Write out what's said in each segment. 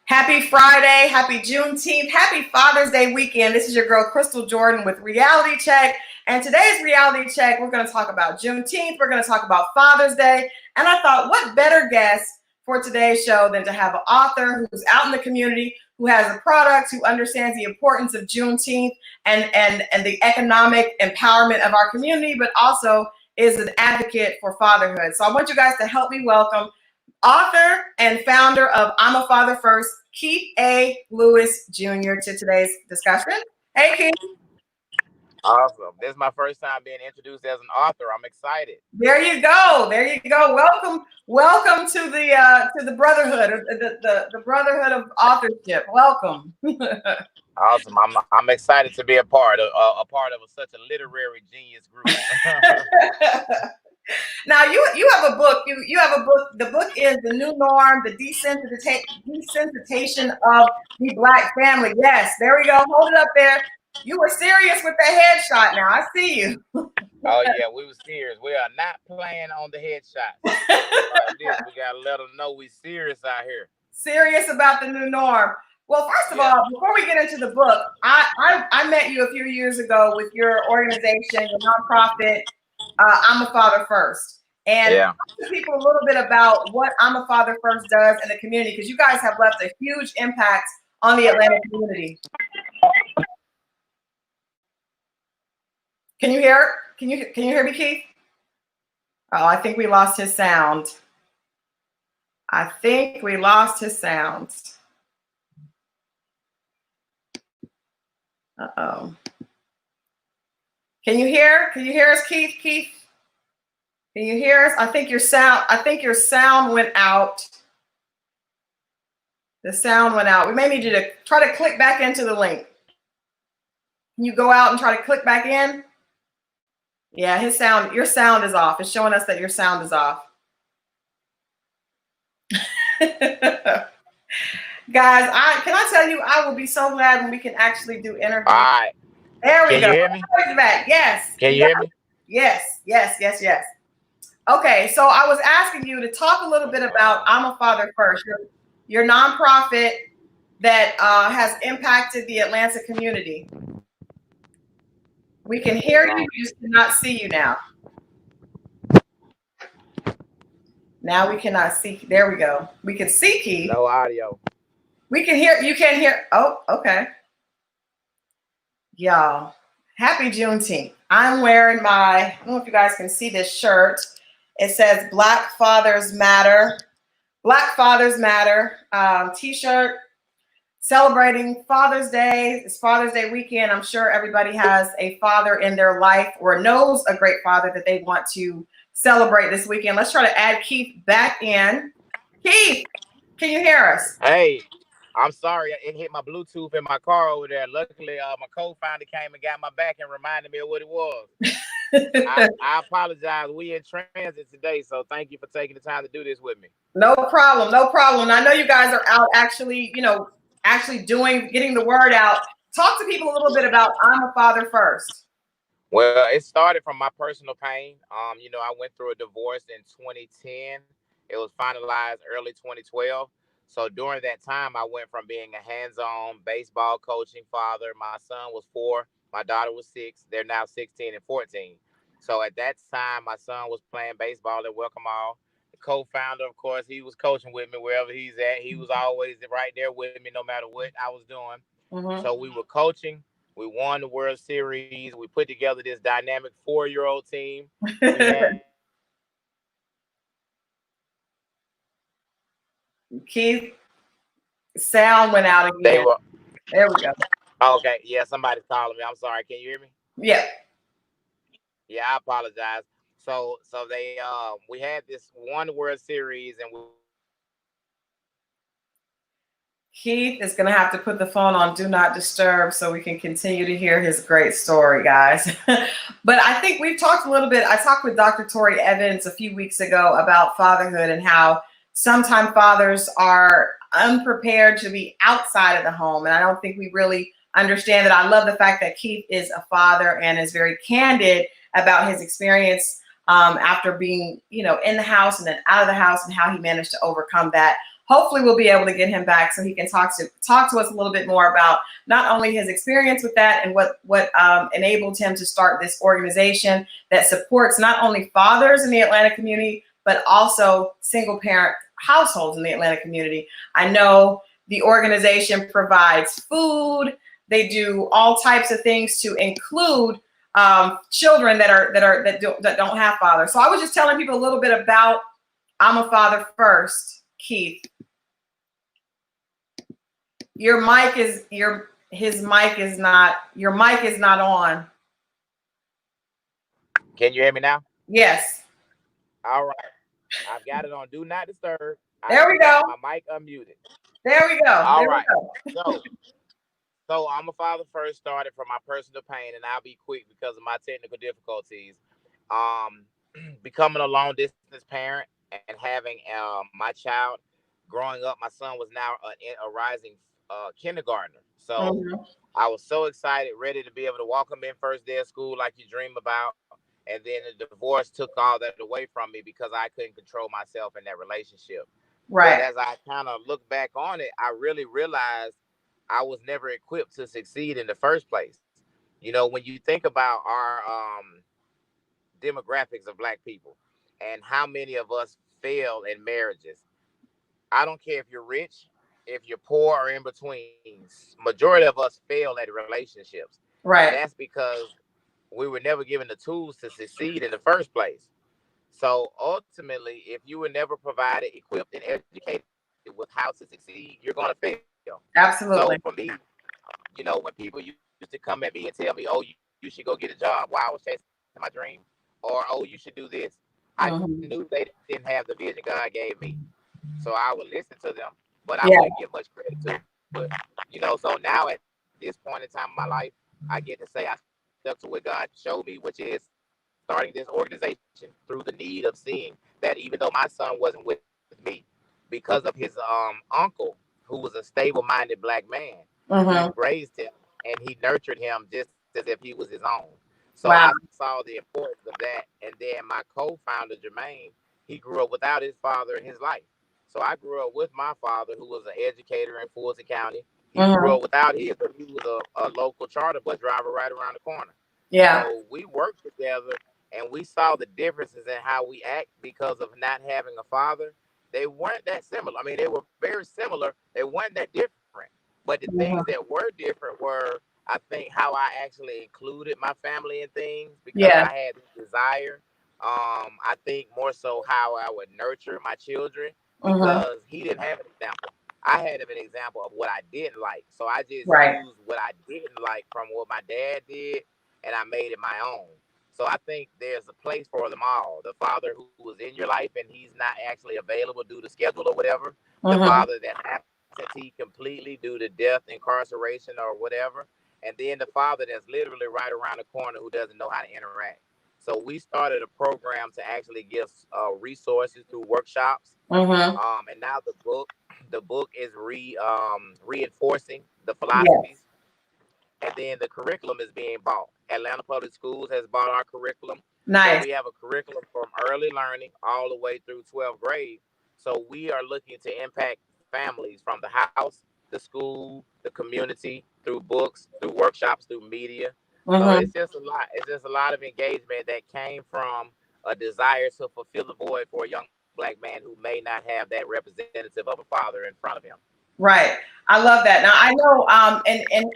Happy Friday, happy Juneteenth, happy Father's Day weekend. This is your girl, Crystal Jordan with Reality Check. And today's Reality Check, we're going to talk about Juneteenth. We're going to talk about Father's Day. And I thought, what better guest for today's show than to have an author who's out in the community, who has a product, who understands the importance of Juneteenth and the economic empowerment of our community, but also is an advocate for fatherhood. So I want you guys to help me welcome author and founder of I'm a Father First, Keith A. Lewis Jr. to today's discussion. Hey, Keith. Awesome. This is my first time being introduced as an author. I'm excited. There you go. There you go. Welcome to the brotherhood, the brotherhood of authorship. Welcome. Awesome. I'm excited to be a part of such a literary genius group. Now you have a book. You have a book. The book is The New Norm: The Desensitization of the Black Family. Yes, there we go. Hold it up there. You were serious with that headshot. Now I see you. Oh yeah, we were serious. We are not playing on the headshot. We gotta let them know we serious out here. Serious about the new norm. Well, first of all, before we get into the book, I met you a few years ago with your organization, your nonprofit. I'm a Father First. And talk to people a little bit about what I'm a Father First does in the community, because you guys have left a huge impact on the Atlanta community. Can you hear? Can you hear me, Keith? Oh, I think we lost his sound. Uh-oh. Can you hear? Can you hear us, Keith? Keith? Can you hear us? I think your sound went out. The sound went out. We may need you to try to click back into the link. Can you go out and try to click back in? Yeah, your sound is off. It's showing us that your sound is off. Guys, can I tell you, I will be so glad when we can actually do interviews. All right. There we go. Can you hear me? Yes. Can you hear me? Yes. Okay, so I was asking you to talk a little bit about I'm a Father First, your nonprofit that has impacted the Atlanta community. We can hear you, we just cannot see you now. Now we cannot see. There we go. We can see Keith. No audio. We can hear. You can't hear. Oh, okay. Y'all, happy Juneteenth. I'm wearing I don't know if you guys can see this shirt. It says Black Fathers Matter. Black Fathers Matter t-shirt celebrating Father's Day. It's Father's Day weekend. I'm sure everybody has a father in their life or knows a great father that they want to celebrate this weekend. Let's try to add Keith back in. Keith, can you hear us? Hey, I'm sorry. It hit my Bluetooth in my car over there. Luckily, my co-founder came and got my back and reminded me of what it was. I apologize. We in transit today, so thank you for taking the time to do this with me. No problem. I know you guys are out actually getting the word out. Talk to people a little bit about I'm a Father First. Well, it started from my personal pain. I went through a divorce in 2010. It was finalized early 2012. So during that time, I went from being a hands-on baseball coaching father. My son was 4. My daughter was 6. They're now 16 and 14. So at that time, my son was playing baseball at Welcome All. The co-founder, of course, he was coaching with me wherever he's at. He was always right there with me no matter what I was doing. Mm-hmm. So we were coaching. We won the World Series. We put together this dynamic 4-year-old team. Keith, sound went out again. There we go. Okay, yeah, somebody's calling me. I'm sorry. Can you hear me? Yeah. Yeah, I apologize. So they we had this one World Series and Keith is going to have to put the phone on Do Not Disturb so we can continue to hear his great story, guys. But I think we've talked a little bit. I talked with Dr. Tori Evans a few weeks ago about fatherhood and how sometimes fathers are unprepared to be outside of the home. And I don't think we really understand that. I love the fact that Keith is a father and is very candid about his experience after being, in the house and then out of the house and how he managed to overcome that. hopefully we'll be able to get him back so he can talk to us a little bit more about not only his experience with that and what enabled him to start this organization that supports not only fathers in the Atlanta community, but also single parent households in the Atlanta community. I know the organization provides food. They do all types of things to include children that don't have fathers. So I was just telling people a little bit about I'm a Father First, Keith. Your mic is not on. Can you hear me now? Yes. All right. I've got it on Do Not Disturb. There we go. My mic unmuted. There we go. All right. So I'm a Father First started from my personal pain, and I'll be quick because of my technical difficulties. Becoming a long distance parent and having my child growing up, my son was now a rising kindergartner. So I was so excited, ready to be able to walk him in first day of school like you dream about. And then the divorce took all that away from me because I couldn't control myself in that relationship. Right. But as I kind of look back on it, I really realized I was never equipped to succeed in the first place. You know, when you think about our demographics of Black people and how many of us fail in marriages, I don't care if you're rich, if you're poor, or in between. Majority of us fail at relationships. Right. And that's because we were never given the tools to succeed in the first place. So ultimately, if you were never provided, equipped, and educated with how to succeed, you're going to fail. Absolutely. So for me, you know, when people used to come at me and tell me, "Oh, you should go get a job," while I was chasing my dream, or "Oh, you should do this," I knew they didn't have the vision God gave me. So I would listen to them, but I wouldn't give much credit to it. But you know, so now at this point in time in my life, I get to say I stuck to what God showed me, which is starting this organization through the need of seeing that even though my son wasn't with me, because of his uncle, who was a stable-minded Black man, he raised him and he nurtured him just as if he was his own. So I saw the importance of that. And then my co-founder, Jermaine, he grew up without his father in his life. So I grew up with my father, who was an educator in Fulton County. He grew up without his, but he was a local charter bus driver right around the corner. Yeah. So we worked together and we saw the differences in how we act because of not having a father. They weren't that similar. I mean, they were very similar. They weren't that different. But the things that were different were, I think, how I actually included my family in things because I had this desire. I think more so how I would nurture my children because he didn't have an example. I had an example of what I didn't like. So I just used what I didn't like from what my dad did and I made it my own. So I think there's a place for them all. The father who was in your life and he's not actually available due to schedule or whatever. The father that absentee completely due to death, incarceration, or whatever. And then the father that's literally right around the corner who doesn't know how to interact. So we started a program to actually give resources through workshops. And now the book is reinforcing the philosophies. And then the curriculum is being bought. Atlanta Public Schools has bought our curriculum. Nice. So we have a curriculum from early learning all the way through 12th grade. So we are looking to impact families from the house, the school, the community, through books, through workshops, through media. So it's just a lot. It's just a lot of engagement that came from a desire to fulfill the void for a young Black man who may not have that representative of a father in front of him. Right. I love that. Now I know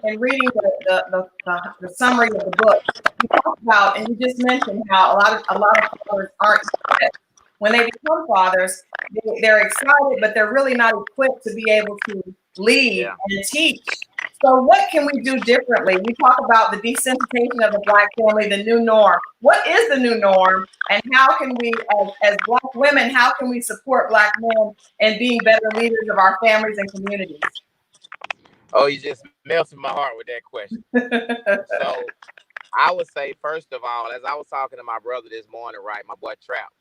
in reading the summary of the book, you talk about and you just mentioned how a lot of fathers aren't equipped. When they become fathers, they're excited, but they're really not equipped to be able to lead and teach. So what can we do differently? We talk about the desensitization of the Black family, the new norm. What is the new norm? And how can we, as Black women, how can we support Black men in being better leaders of our families and communities? Oh, you just melted my heart with that question. So I would say, first of all, as I was talking to my brother this morning, right, my boy Trap,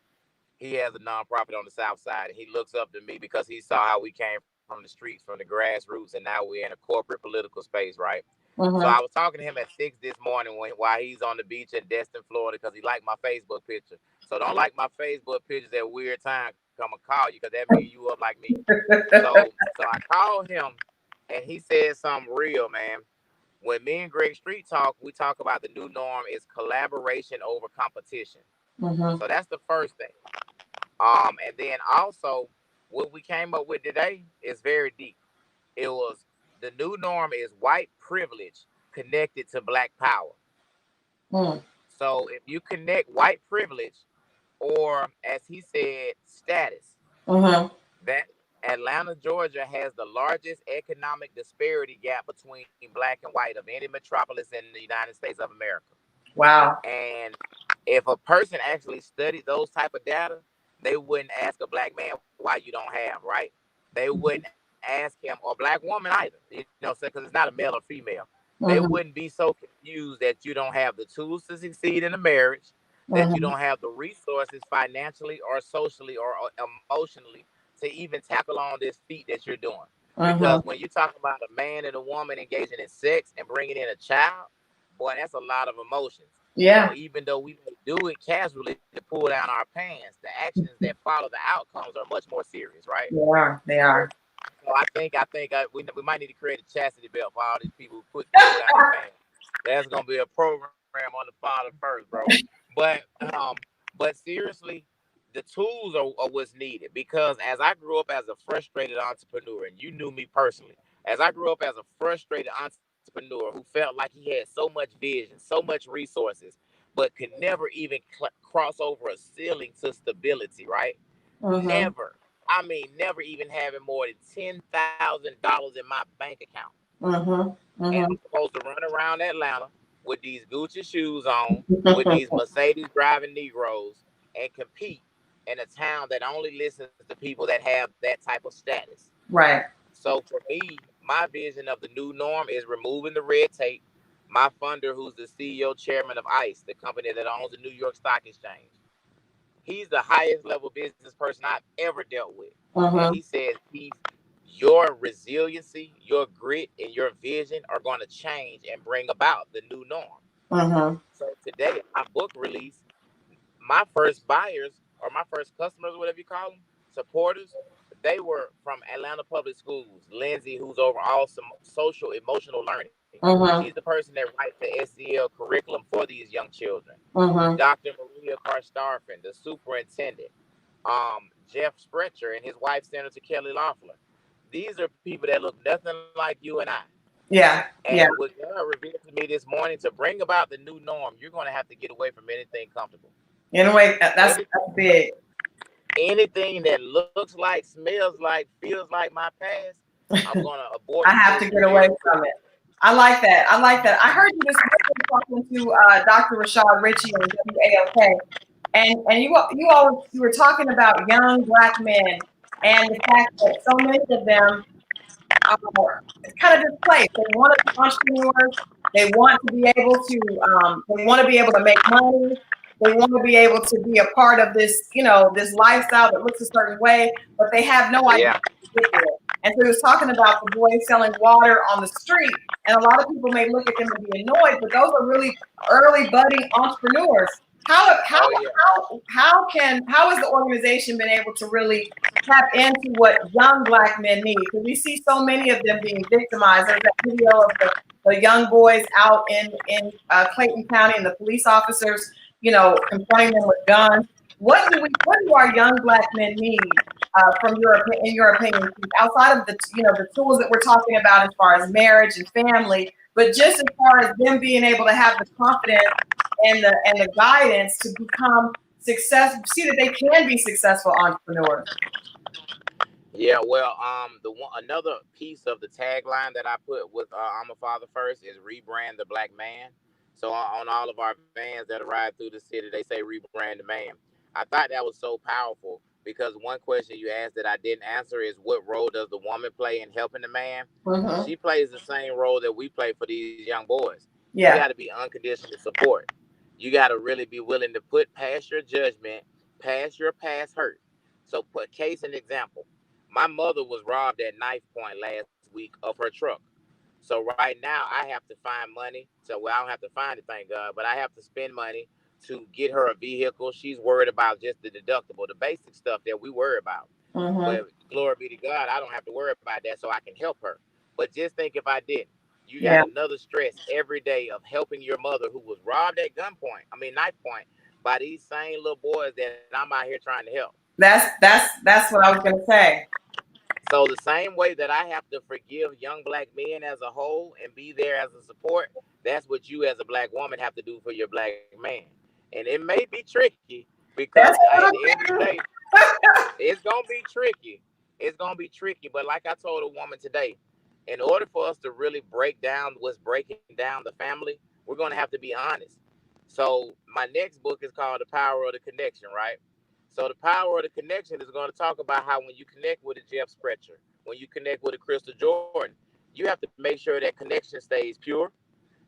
he has a nonprofit on the South Side, and he looks up to me because he saw how we came from the streets, from the grassroots, and now we're in a corporate political space, right? So I was talking to him at 6 this morning while he's on the beach in Destin, Florida, because he liked my Facebook picture. So don't like my Facebook pictures at weird times I'm gonna call you because that means you up like me. So I called him, and he said something real, man. When me and Greg Street talk, we talk about the new norm is collaboration over competition. Mm-hmm. So that's the first thing. And then also what we came up with today is very deep. It was the new norm is white privilege connected to black power. Mm. So if you connect white privilege, or as he said, status, Mm-hmm. that Atlanta, Georgia has the largest economic disparity gap between black and white of any metropolis in the United States of America. Wow. And if a person actually studied those type of data, they wouldn't ask a black man why you don't have, right? They wouldn't ask him, or black woman either, because it's not a male or female. They wouldn't Mm-hmm. be so confused that you don't have the tools to succeed in a marriage, that you Mm-hmm. don't have the resources financially or socially or emotionally to even tackle on this feat that you're doing. Because Mm-hmm. when you talk about a man and a woman engaging in sex and bringing in a child, boy, that's a lot of emotions. Yeah. So even though we may do it casually to pull down our pants, the actions that follow the outcomes are much more serious, right? They are. They are. So I think we might need to create a chastity belt for all these people who pull down their pants. That's gonna be a program on the Father First, bro. But but seriously, the tools are what's needed, because as I grew up as a frustrated entrepreneur, and you knew me personally, as I grew up as a frustrated entrepreneur who felt like he had so much vision, so much resources, but could never even cross over a ceiling to stability, right? Mm-hmm. Never. I mean, never even having more than $10,000 in my bank account. Mm-hmm. And I'm Mm-hmm. supposed to run around Atlanta with these Gucci shoes on, with these Mercedes driving Negroes, and compete in a town that only listens to people that have that type of status. Right. So for me, my vision of the new norm is removing the red tape. My funder, who's the CEO chairman of ICE, the company that owns the New York Stock Exchange, he's the highest level business person I've ever dealt with. And Mm-hmm. he says, Keith, your resiliency, your grit, and your vision are going to change and bring about the new norm. Mm-hmm. So today, my book release, my first buyers, or my first customers, whatever you call them, supporters, they were from Atlanta Public Schools. Lindsay, who's over all some social emotional learning. She's the Mm-hmm. person that writes the SEL curriculum for these young children. Mm-hmm. Dr. Maria Karstarfin, the superintendent, Jeff Sprecher and his wife, Senator Kelly Loeffler. These are people that look nothing like you and I. Yeah. And Yeah. what God revealed to me this morning, to bring about the new norm, you're going to have to get away from anything comfortable. In a way, Anything, that's big. anything that looks like, smells like, feels like my past, I'm going to abort I and have move to through get away very from quickly. it. I like that. I like that. I heard you this morning talking to Dr. Rashad Ritchie on WAOK, and you were talking about young black men and the fact that so many of them it's kind of displaced. They want to be entrepreneurs. They want to be able to. They want to be able to make money. They want to be able to be a part of this, this lifestyle that looks a certain way, but they have no idea Yeah. how to get there. And so he was talking about the boy selling water on the street, and a lot of people may look at him and be annoyed, but those are really early budding entrepreneurs. How how Oh, yeah. how has the organization been able to really tap into what young black men need? Because we see so many of them being victimized. There's that video of the young boys out in Clayton County and the police officers, confronting them with guns. What do our young black men need in your opinion, Keith, outside of the tools that we're talking about as far as marriage and family, but just as far as them being able to have the confidence and the guidance to become see that they can be successful entrepreneurs. Yeah, well, the one another piece of the tagline that I put with "I'm a Father First" is rebrand the black man. So on all of our vans that ride through the city, they say rebrand the man. I thought that was so powerful because one question you asked that I didn't answer is, what role does the woman play in helping the man? Mm-hmm. She plays the same role that we play for these young boys. You got to Yeah. be unconditional support. You got to really be willing to put past your judgment, past your past hurt. So, put case an example. My mother was robbed at knife point last week of her truck. So right now I have to find money. So, well, I don't have to find it, thank God, but I have to spend money to get her a vehicle. She's worried about just the deductible, the basic stuff that we worry about. Mm-hmm. But glory be to God, I don't have to worry about that, so I can help her. But just think if I didn't. You got Yeah. another stress every day of helping your mother who was robbed at knife point, by these same little boys that I'm out here trying to help. That's what I was gonna say. So the same way that I have to forgive young black men as a whole and be there as a support, that's what you as a black woman have to do for your black man. And it may be tricky because That's at what the I'm end of the day, saying. it's gonna be tricky. It's gonna be tricky. But like I told a woman today, in order for us to really break down what's breaking down the family, we're gonna have to be honest. So my next book is called The Power of the Connection, right? So the power of the connection is going to talk about how when you connect with a Jeff Sprecher, when you connect with a Crystal Jordan, you have to make sure that connection stays pure.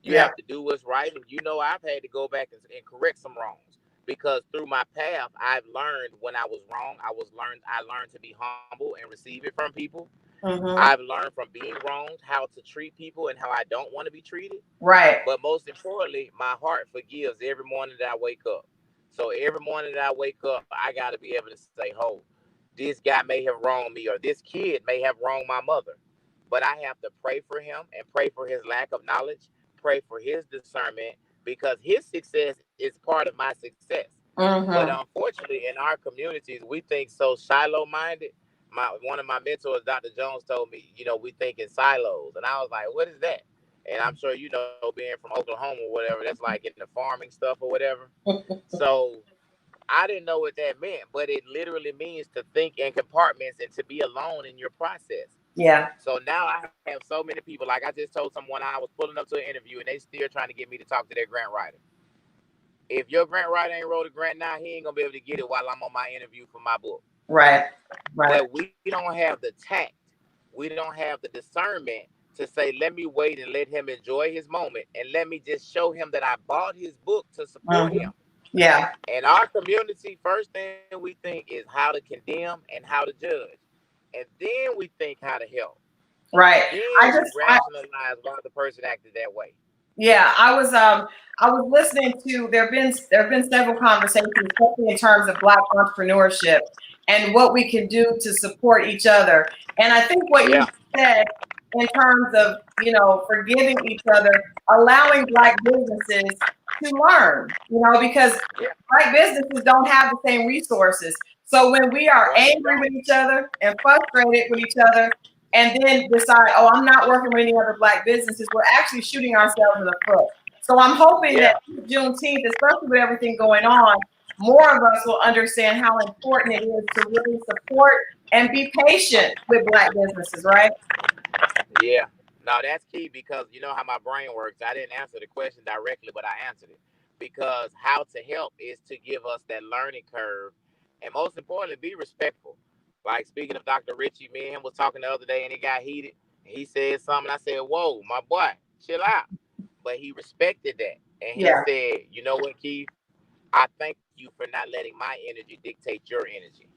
You have Yeah. to do what's right. And you know, I've had to go back and correct some wrongs because through my path, I've learned when I was wrong. I learned to be humble and receive it from people. I've Mm-hmm. learned from being wronged how to treat people and how I don't want to be treated. Right. But most importantly, my heart forgives every morning that I wake up. So every morning that I wake up, I got to be able to say, "Oh, this guy may have wronged me, or this kid may have wronged my mother." But I have to pray for him and pray for his lack of knowledge, pray for his discernment, because his success is part of my success. But Mm-hmm. unfortunately, in our communities, we think so silo-minded. One of my mentors, Dr. Jones, told me, we think in silos, and I was like, "What is that?" And I'm sure you know, being from Oklahoma or whatever, that's like in the farming stuff or whatever. So I didn't know what that meant, but it literally means to think in compartments and to be alone in your process. Yeah. So now I have so many people. Like I just told someone I was pulling up to an interview, and they still trying to get me to talk to their grant writer. If your grant writer ain't wrote a grant now, he ain't gonna be able to get it while I'm on my interview for my book. Right. Right. But we don't have the tact, we don't have the discernment to say, let me wait and let him enjoy his moment, and let me just show him that I bought his book to support Mm-hmm. him. Yeah. And our community, first thing we think is how to condemn and how to judge. And then we think how to help. And Right. then I we just I, rationalize why the person acted that way. Yeah, I was listening to there have been several conversations, especially in terms of Black entrepreneurship and what we can do to support each other. And I think what Yeah, you said in terms of, forgiving each other, allowing Black businesses to learn, because yeah. Black businesses don't have the same resources. So when we are Well, they angry don't. with each other and frustrated with each other, and then decide, oh, I'm not working with any other Black businesses, we're actually shooting ourselves in the foot. So I'm hoping Yeah, that Juneteenth, especially with everything going on, more of us will understand how important it is to really support and be patient with Black businesses, right? yeah. No, that's key because you know how my brain works. I didn't answer the question directly, but I answered it. Because how to help is to give us that learning curve. And most importantly, be respectful. Like speaking of Dr. Richie, me and him was talking the other day and it got heated. He said something. I said, "Whoa, my boy, chill out." But he respected that. And he Yeah, said, "You know what, Keith? I thank you for not letting my energy dictate your energy."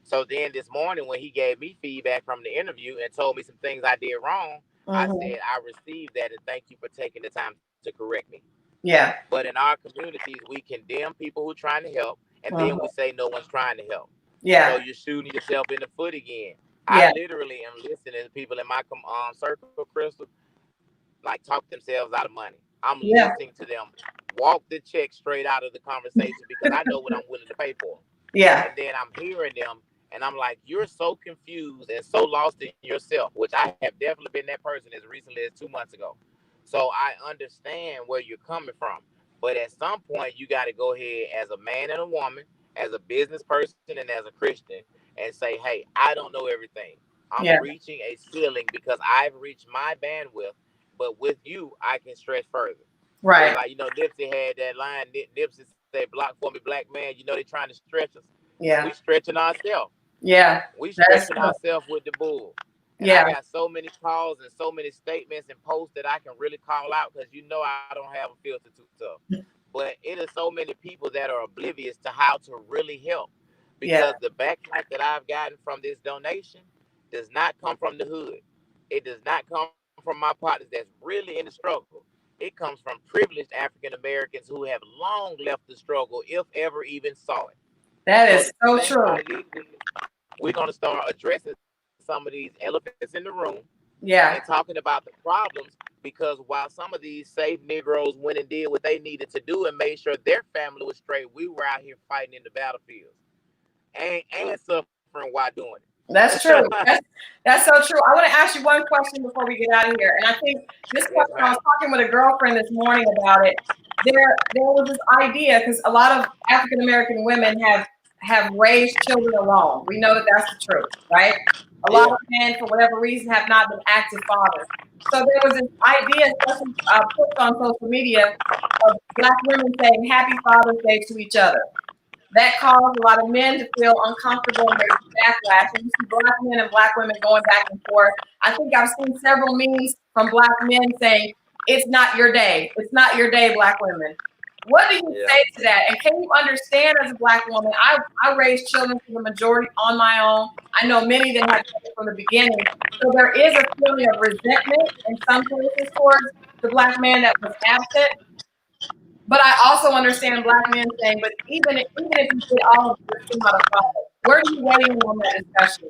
So then this morning, when he gave me feedback from the interview and told me some things I did wrong, I hmm said, "I received that and thank you for taking the time to correct me." yeah, But in our communities, we condemn people who are trying to help, and then we hmm say no one's trying to help. So yeah, you're shooting yourself in the foot again. I yeah, literally am listening to people in my circle, Crystal, like talk themselves out of money. I'm yeah, listening to them walk the check straight out of the conversation because I know what I'm willing to pay for. yeah, And then I'm hearing them and I'm like, you're so confused and so lost in yourself, which I have definitely been that person as recently as 2 months ago. So I understand where you're coming from. But at some point, you got to go ahead as a man and a woman, as a business person and as a Christian, and say, hey, I don't know everything. I'm yeah, reaching a ceiling because I've reached my bandwidth, but with you, I can stretch further. Just right, like, Nipsey had that line, Nipsey said, "Block for me, black man." They trying to stretch us. We yeah, stretching ourselves. yeah, We that's stretching true. ourselves with the bull. And I Yeah, got so many calls and so many statements and posts that I can really call out because I don't have a filter too tough. But it is so many people that are oblivious to how to really help yeah, because the backlash that I've gotten from this donation does not come from the hood. It does not come from my partners that's really in the struggle. It comes from privileged African Americans who have long left the struggle, if ever even saw it. That So is the so thing true. about it is, we're going to start addressing some of these elephants in the room and Yeah, talking about the problems, because while some of these safe Negroes went and did what they needed to do and made sure their family was straight, we were out here fighting in the battlefields and suffering while doing that's it. true. That's so true. I want to ask you one question before we get out of here. And I think this Yes, question, I was ma'am. talking with a girlfriend this morning about it. There was this idea, because a lot of African American women have raised children alone. We know that that's the truth, right? A lot Yeah. of men, for whatever reason, have not been active fathers. So there was this idea, especially pushed on social media, of Black women saying Happy Father's Day to each other. That caused a lot of men to feel uncomfortable and there's backlash. And you see Black men and Black women going back and forth. I think I've seen several memes from Black men saying, "It's not your day. It's not your day, Black women." What do you Yeah. say to that? And can you understand, as a Black woman, I raised children for the majority on my own. I know many that have done it from the beginning. So there is a feeling of resentment in some places towards the Black man that was absent. But I also understand Black men saying, but even if you did all of it, you're still not a father. Where do you weigh in on that discussion?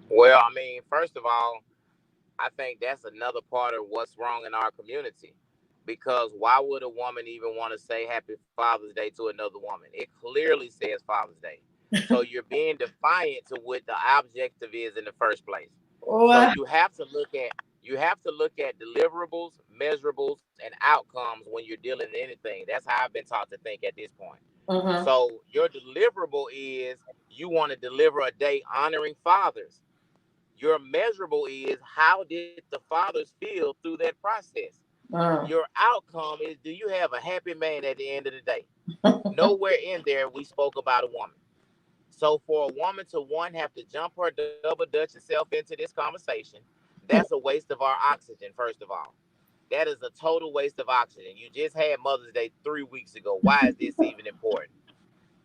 Well, I mean, first of all, I think that's another part of what's wrong in our community. Because why would a woman even want to say Happy Father's Day to another woman? It clearly says Father's Day. So you're being defiant to what the objective is in the first place. So What? you have to look at deliverables, measurables, and outcomes when you're dealing in anything. That's how I've been taught to think at this point. Mm-hmm. So your deliverable is you want to deliver a day honoring fathers. Your measurable is how did the fathers feel through that process. Mm. Your outcome is do you have a happy man at the end of the day? Nowhere in there we spoke about a woman. So for a woman to one have to jump her double dutch herself into this conversation, that's a waste of our oxygen. First of all, that is a total waste of oxygen. You just had Mother's Day 3 weeks ago. Why is this even important?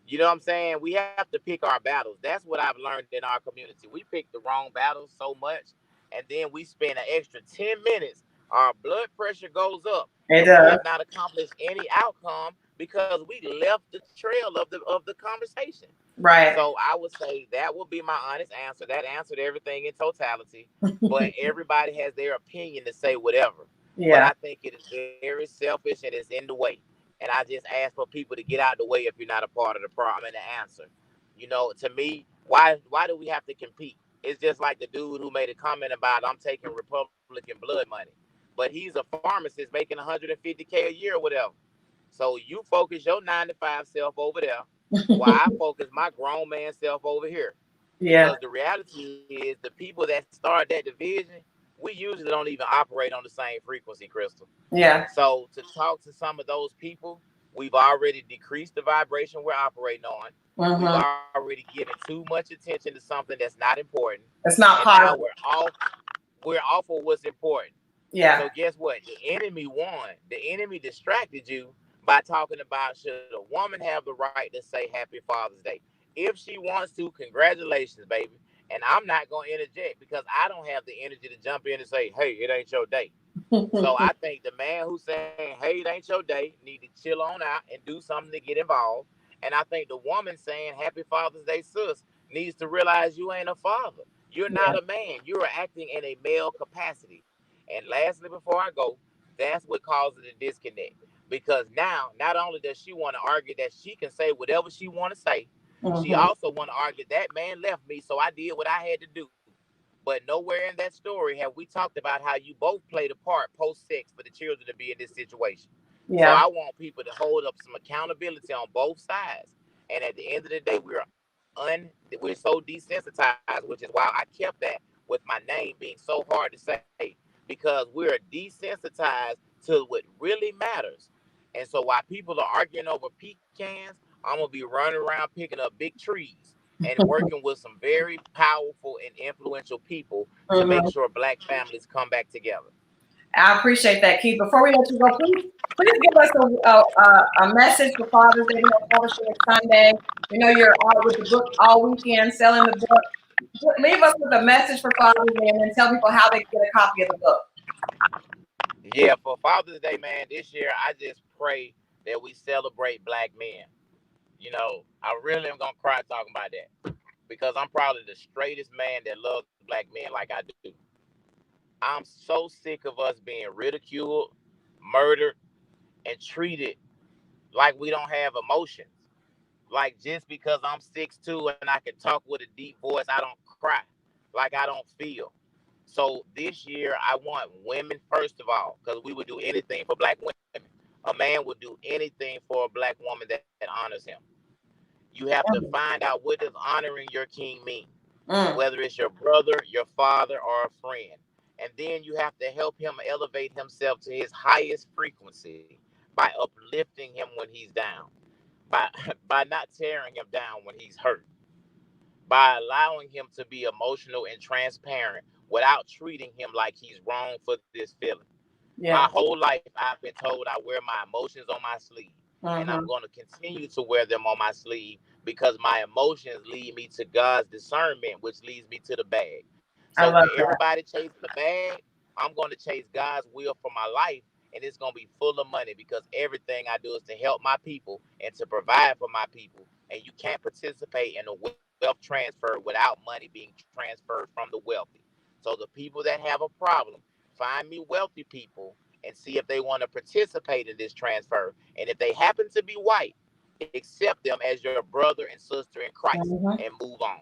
You know what I'm saying? We have to pick our battles. That's what I've learned in our community. We pick the wrong battles so much, and then we spend an extra 10 minutes. Our blood pressure goes up, It and we does. have not accomplished any outcome because we left the trail of the conversation. Right. So I would say that would be my honest answer. That answered everything in totality, but everybody has their opinion to say whatever. But Yeah. I think it is very selfish and it's in the way. And I just ask for people to get out of the way if you're not a part of the problem and the answer. You know, to me, why do we have to compete? It's just like the dude who made a comment about I'm taking Republican blood money, but he's a pharmacist making 150K a year or whatever. So you focus your 9 to 5 self over there, while I focus my grown man self over here. Yeah. Because the reality is the people that start that division, we usually don't even operate on the same frequency, Crystal. Yeah. So to talk to some of those people, we've already decreased the vibration we're operating on. We've Mm-hmm. already given too much attention to something that's not important, It's and not now positive. we're off of what's important. Yeah. So guess what? The enemy won. The enemy distracted you by talking about should a woman have the right to say Happy Father's Day? If she wants to, congratulations, baby. And I'm not going to interject because I don't have the energy to jump in and say, hey, it ain't your day. So I think the man who's saying, hey, it ain't your day, need to chill on out and do something to get involved. And I think the woman saying, Happy Father's Day, sis, needs to realize you ain't a father. You're Yeah. not a man. You are acting in a male capacity. And lastly, before I go, that's what causes the disconnect. Because now, not only does she want to argue that she can say whatever she want to say, she Mm-hmm. also want to argue that man left me, so I did what I had to do. But nowhere in that story have we talked about how you both played a part post sex for the children to be in this situation. So Yeah. I want people to hold up some accountability on both sides. And at the end of the day, we're so desensitized, which is why I kept that with my name being so hard to say because we're desensitized to what really matters. And so while people are arguing over pecans, I'm gonna be running around picking up big trees and working with some very powerful and influential people to make Mm-hmm. sure Black families come back together. I appreciate that, Keith. Before we let you go, please give us a message for Father's Day. Father's Day is Sunday. We know you're out with the book all weekend selling the book. Leave us with a message for Father's Day and then tell people how they can get a copy of the book. Yeah, for Father's Day, man, this year I just pray that we celebrate black men. You know, I really am gonna cry talking about that because I'm probably the straightest man that loves black men like I do. I'm so sick of us being ridiculed, murdered, and treated like we don't have emotions. Like just because I'm 6'2" and I can talk with a deep voice, I don't cry. Like I don't feel. So this year I want women first of all, because we would do anything for black women. A man would do anything for a black woman that honors him. You have to find out what does honoring your king mean, whether it's your brother, your father, or a friend. And then you have to help him elevate himself to his highest frequency by uplifting him when he's down, by by not tearing him down when he's hurt, by allowing him to be emotional and transparent without treating him like he's wrong for this feeling. Yeah. My whole life, I've been told I wear my emotions on my sleeve, and I'm going to continue to wear them on my sleeve because my emotions lead me to God's discernment, which leads me to the bag. I So love for that. everybody chasing the bag, I'm going to chase God's will for my life, and it's going to be full of money because everything I do is to help my people and to provide for my people. And you can't participate in a wealth transfer without money being transferred from the wealthy. So the people that have a problem, find me wealthy people and see if they want to participate in this transfer. And if they happen to be white, accept them as your brother and sister in Christ and move on.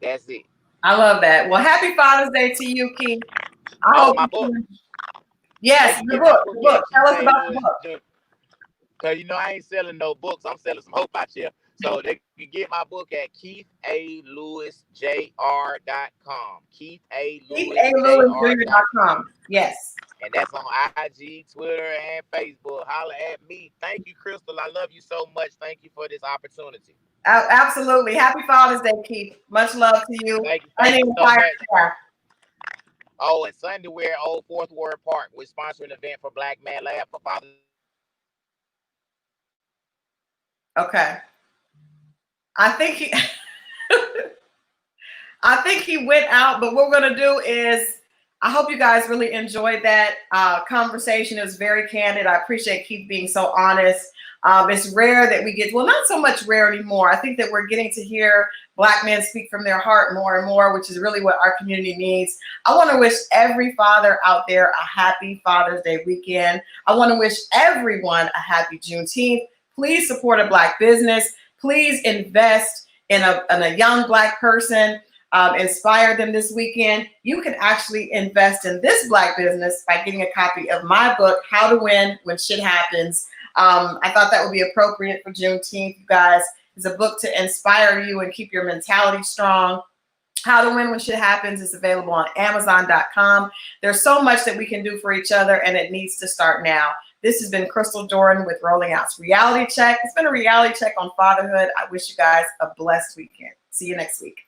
That's it. I love that. Well, happy Father's Day to you, Keith. I Oh, hope my book. Yes, They can the get my book. book The at book. Tell us Keith about the Lewis. book. Because, you know, I ain't selling no books. I'm selling some hope out here. So they can get my book at KeithALewisJR.com. KeithALewisJR.com. Yes. And that's on IG, Twitter, and Facebook. Holla at me. Thank you, Crystal. I love you so much. Thank you for this opportunity. Absolutely. Happy Father's Day, Keith. Much love to you. Thank you so much. Oh, and Sunday we're at Old Fourth Ward Park. We're sponsoring an event for Black Man Lab for Father's. Okay. I think he I think he went out, but what we're going to do is I hope you guys really enjoyed that conversation. It was very candid. I appreciate Keith being so honest. It's rare that we get, well, not so much rare anymore. I think that we're getting to hear Black men speak from their heart more and more, which is really what our community needs. I want to wish every father out there a happy Father's Day weekend. I want to wish everyone a happy Juneteenth. Please support a Black business. Please invest in a young Black person. Inspire them this weekend. You can actually invest in this Black business by getting a copy of my book, How to Win When Shit Happens. I thought that would be appropriate for Juneteenth, you guys. It's a book to inspire you and keep your mentality strong. How to Win When Shit Happens is available on Amazon.com. There's so much that we can do for each other, and it needs to start now. This has been Crystal Jordan with Rolling Out's Reality Check. It's been a reality check on fatherhood. I wish you guys a blessed weekend. See you next week.